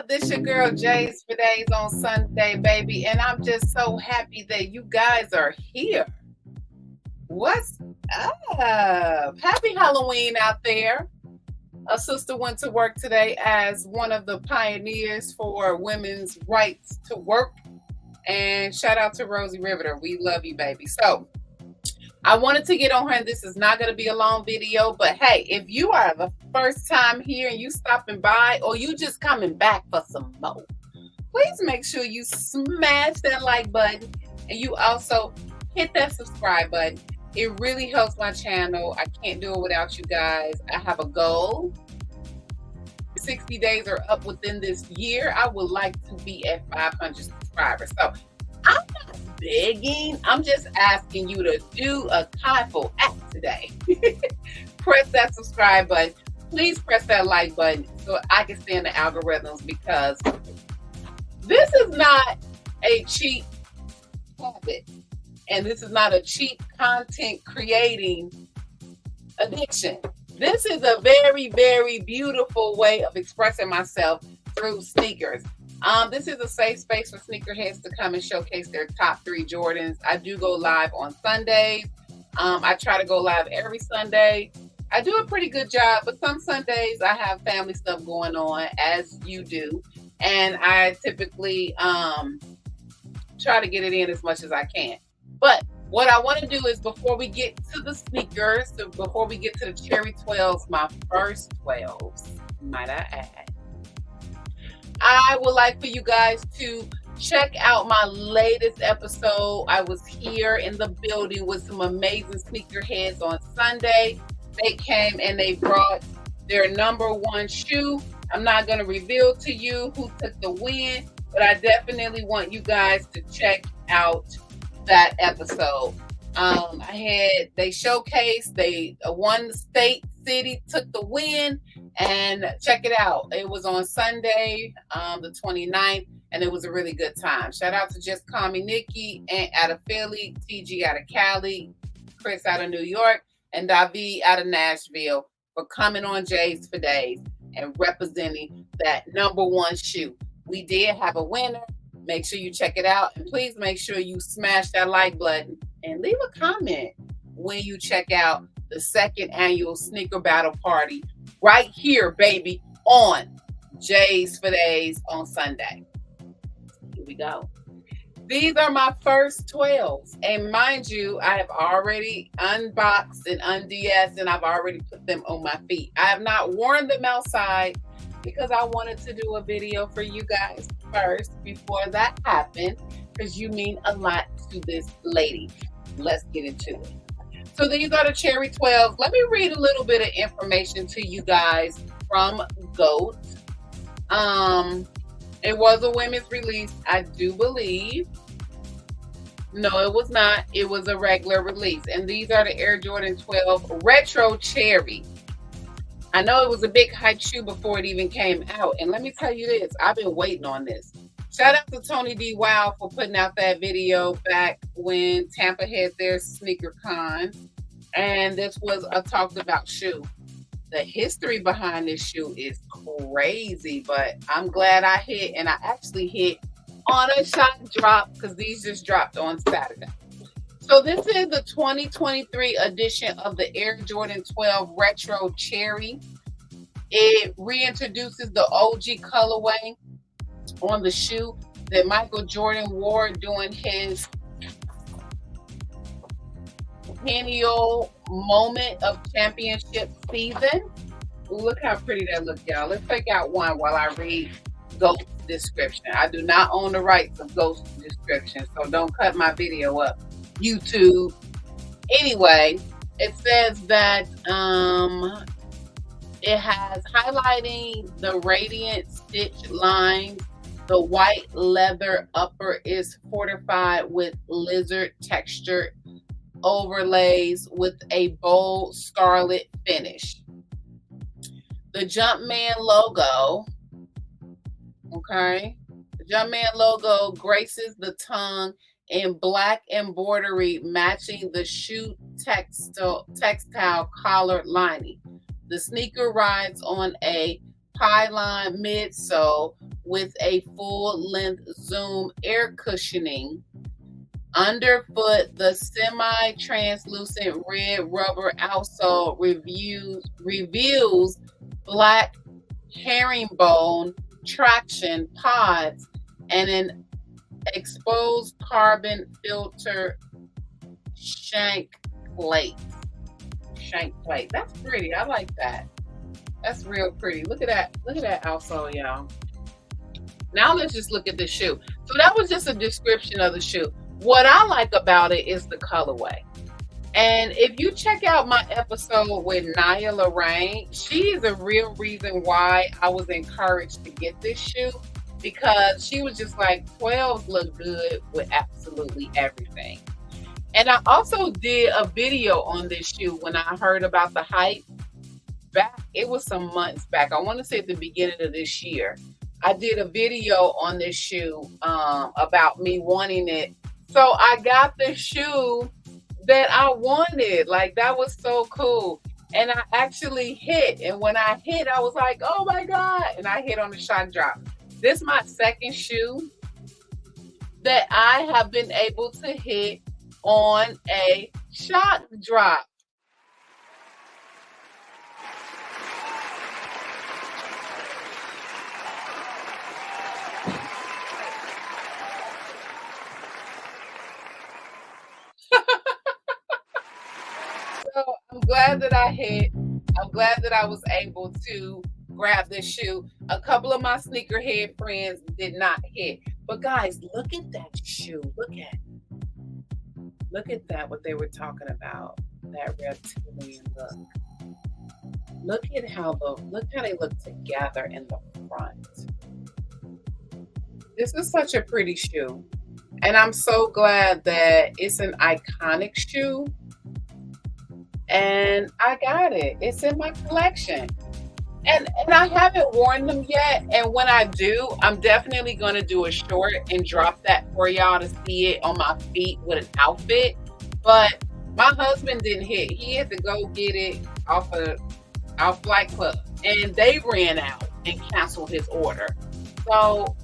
up? This your girl Jays4Dayz on Sunday, baby. And I'm just so happy that you guys are here. What's up? Happy Halloween out there. A sister went to work today as one of the pioneers for women's rights to work. And shout out to Rosie Riveter. We love you, baby. So I wanted to get on her, and this is not going to be a long video, but hey, if you are the first time here and you stopping by, or you just coming back for some more, please make sure you smash that like button, and you also hit that subscribe button. It really helps my channel. I can't do it without you guys. I have a goal. 60 days are up within this year. I would like to be at 500 subscribers. So I'm not begging. I'm just asking you to do a kindful act today. Press that subscribe button. Please press that like button so I can stay in the algorithms, because this is not a cheap habit. And this is not a cheap content creating addiction. This is a very, very beautiful way of expressing myself through sneakers. This is a safe space for sneakerheads to come and showcase their top 3 Jordans. I do go live on Sundays. I try to go live every Sunday. I do a pretty good job, but some Sundays I have family stuff going on, as you do. And I typically try to get it in as much as I can. But what I want to do is, before we get to the sneakers, so before we get to the Cherry 12s, my first 12s, might I add, I would like for you guys to check out my latest episode. I was here in the building with some amazing sneakerheads on Sunday. They came and they brought their #1 shoe. I'm not going to reveal to you who took the win, but I definitely want you guys to check out that episode. They showcased, one city took the win, and check it out. It was on Sunday, the 29th, and it was a really good time. Shout out to Just Call Me Nikki and out of Philly, TG out of Cali, Chris out of New York, and David out of Nashville for coming on Jays4Dayz and representing that #1 shoe. We did have a winner. Make sure you check it out, and please make sure you smash that like button and leave a comment when you check out the 2nd annual sneaker battle party right here, baby, on Jays4Dayz on Sunday. Here we go. These are my first 12s, and mind you, I have already unboxed and und'd, and I've already put them on my feet. I have not worn them outside because I wanted to do a video for you guys first before that happened, because you mean a lot to this lady. Let's get into it. So these are the Cherry 12s. Let me read a little bit of information to you guys from GOAT. It was a women's release, I do believe. No, it was not. It was a regular release. And these are the Air Jordan 12 Retro Cherry. I know it was a big hype shoe before it even came out. And let me tell you this, I've been waiting on this. Shout out to Tony D. Wow for putting out that video back when Tampa had their sneaker con. And this was a talked about shoe. The history behind this shoe is crazy, but I'm glad I hit, and I actually hit on a shot drop because these just dropped on Saturday. So this is the 2023 edition of the Air Jordan 12 Retro Cherry. It reintroduces the OG colorway on the shoe that Michael Jordan wore during his centennial moment of championship season. Look how pretty that looks, y'all. Let's take out one while I read Ghost's description. I do not own the rights of Ghost's description, so don't cut my video up, YouTube. Anyway, it says that it has highlighting the radiant stitch lines. The white leather upper is fortified with lizard texture overlays with a bold scarlet finish. The Jumpman logo, okay? The Jumpman logo graces the tongue in black embroidery matching the shoe textile collar lining. The sneaker rides on a pylon midsole with a full-length zoom air cushioning. Underfoot, the semi-translucent red rubber outsole reveals black herringbone traction pods and an exposed carbon filter shank plate. Shank plate. That's pretty. I like that. That's real pretty. Look at that. Look at that outsole, y'all. Now let's just look at the shoe. So that was just a description of the shoe. What I like about it is the colorway. And if you check out my episode with Nia Lorraine, she's the real reason why I was encouraged to get this shoe, because she was just like, 12s look good with absolutely everything. And I also did a video on this shoe when I heard about the hype back. It was some months back. I want to say at the beginning of this year. I did a video on this shoe about me wanting it. So I got the shoe that I wanted. Like, that was so cool. And I actually hit. And when I hit, I was like, oh my God. And I hit on the shock drop. This is my second shoe that I have been able to hit on a shock drop. So I'm glad that I hit. I'm glad that I was able to grab this shoe. A couple of my sneakerhead friends did not hit. But guys, look at that shoe. Look at that, what they were talking about. That reptilian look. Look how they look together in the front. This is such a pretty shoe. And I'm so glad that it's an iconic shoe. And I got it. It's in my collection. And I haven't worn them yet. And when I do, I'm definitely going to do a short and drop that for y'all to see it on my feet with an outfit. But my husband didn't hit. He had to go get it off Flight Club. And they ran out and canceled his order. So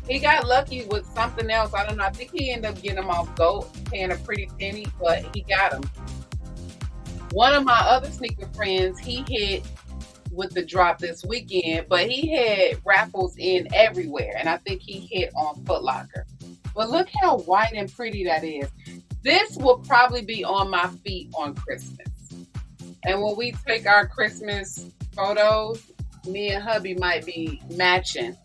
he got lucky with something else. I don't know. I think he ended up getting them off GOAT, paying a pretty penny, but he got them. One of my other sneaker friends, he hit with the drop this weekend, but he had raffles in everywhere, and I think he hit on Foot Locker. But look how white and pretty that is. This will probably be on my feet on Christmas. And when we take our Christmas photos, me and hubby might be matching,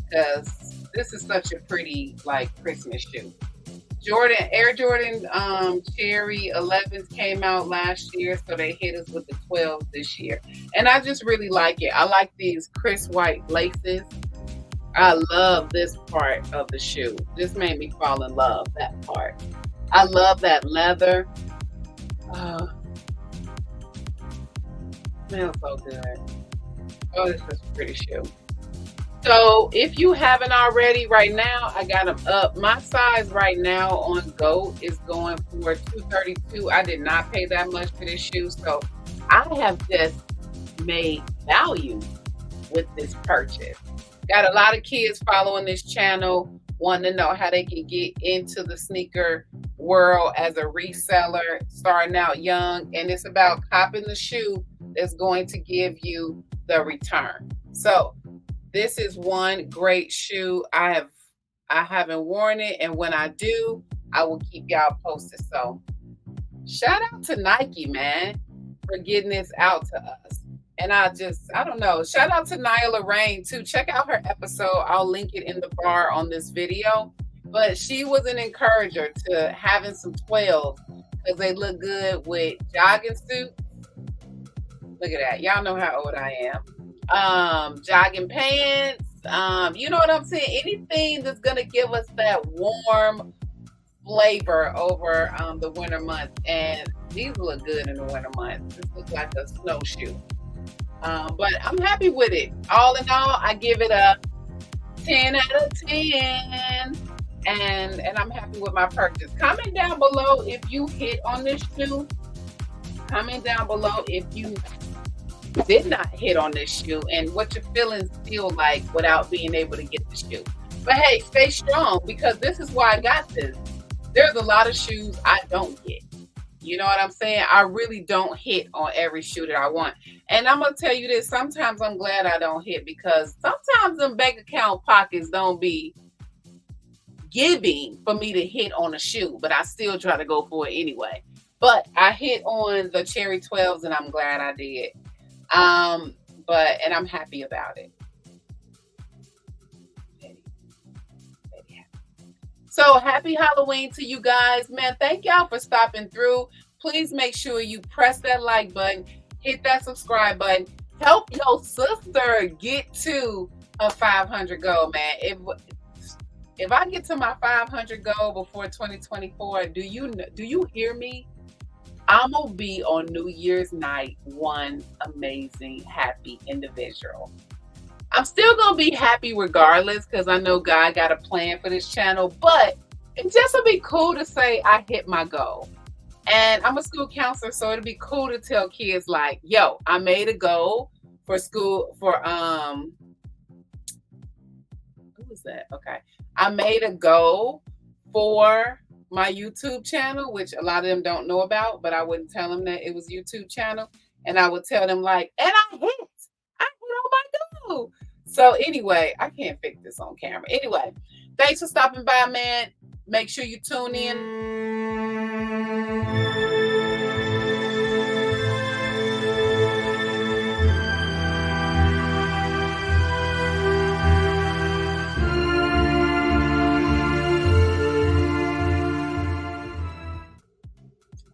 because this is such a pretty, like, Christmas shoe. Air Jordan Cherry 11s came out last year, so they hit us with the 12s this year. And I just really like it. I like these crisp white laces. I love this part of the shoe. This made me fall in love, that part. I love that leather. Smells so good. Oh, this is a pretty shoe. So if you haven't already, right now, I got them up. My size right now on GOAT is going for $232. I did not pay that much for this shoe. So I have just made value with this purchase. Got a lot of kids following this channel, wanting to know how they can get into the sneaker world as a reseller, starting out young. And it's about copping the shoe that's going to give you the return. So this is one great shoe. I haven't worn it, and when I do, I will keep y'all posted. So shout out to Nike, man, for getting this out to us. And I don't know. Shout out to Nia Lorraine too. Check out her episode. I'll link it in the bar on this video. But she was an encourager to having some 12s because they look good with jogging suits. Look at that. Y'all know how old I am. Jogging pants, you know what I'm saying? Anything that's gonna give us that warm flavor over the winter months. And these look good in the winter months. This looks like a snowshoe. But I'm happy with it. All in all, I give it a 10 out of 10. And I'm happy with my purchase. Comment down below if you hit on this shoe. Comment down below if you did not hit on this shoe and what your feelings feel like without being able to get the shoe. But hey, stay strong, because this is why I got this. There's a lot of shoes I don't get. You know what I'm saying? I really don't hit on every shoe that I want. And I'm going to tell you this, sometimes I'm glad I don't hit, because sometimes them bank account pockets don't be giving for me to hit on a shoe, but I still try to go for it anyway. But I hit on the Cherry 12s and I'm glad I did. And I'm happy about it. So happy Halloween to you guys, man. Thank y'all for stopping through. Please make sure you press that like button, hit that subscribe button, help your sister get to a 500 goal, man. If I get to my 500 goal before 2024, do you hear me? I'm gonna be on New Year's night one amazing, happy individual. I'm still gonna be happy regardless, because I know God got a plan for this channel, but it just would be cool to say I hit my goal. And I'm a school counselor, so it'd be cool to tell kids like, yo, I made a goal for school for who was that? Okay. I made a goal for my YouTube channel, which a lot of them don't know about, but I wouldn't tell them that it was YouTube channel. And I would tell them like, and I hit on my goal. So anyway, I can't fix this on camera. Anyway, thanks for stopping by, man. Make sure you tune in.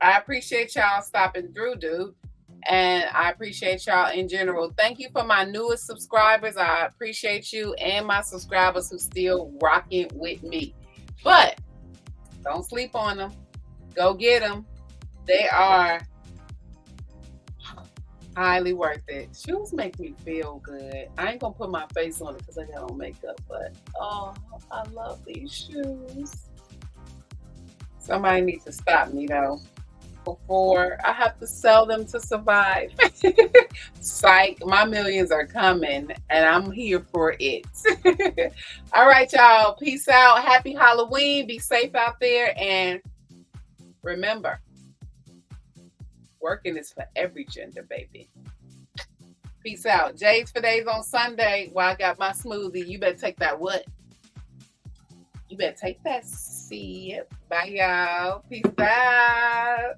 I appreciate y'all stopping through, dude. And I appreciate y'all in general. Thank you for my newest subscribers. I appreciate you, and my subscribers who still rocking with me. But don't sleep on them. Go get them. They are highly worth it. Shoes make me feel good. I ain't gonna put my face on it because I got on makeup, but oh, I love these shoes. Somebody needs to stop me though, before I have to sell them to survive. Psych, my millions are coming and I'm here for it. All right, y'all. Peace out. Happy Halloween. Be safe out there. And remember, working is for every gender, baby. Peace out. Jays4Dayz on Sunday. While I got my smoothie, you better take that what? You better take that sip. Bye, y'all. Peace out.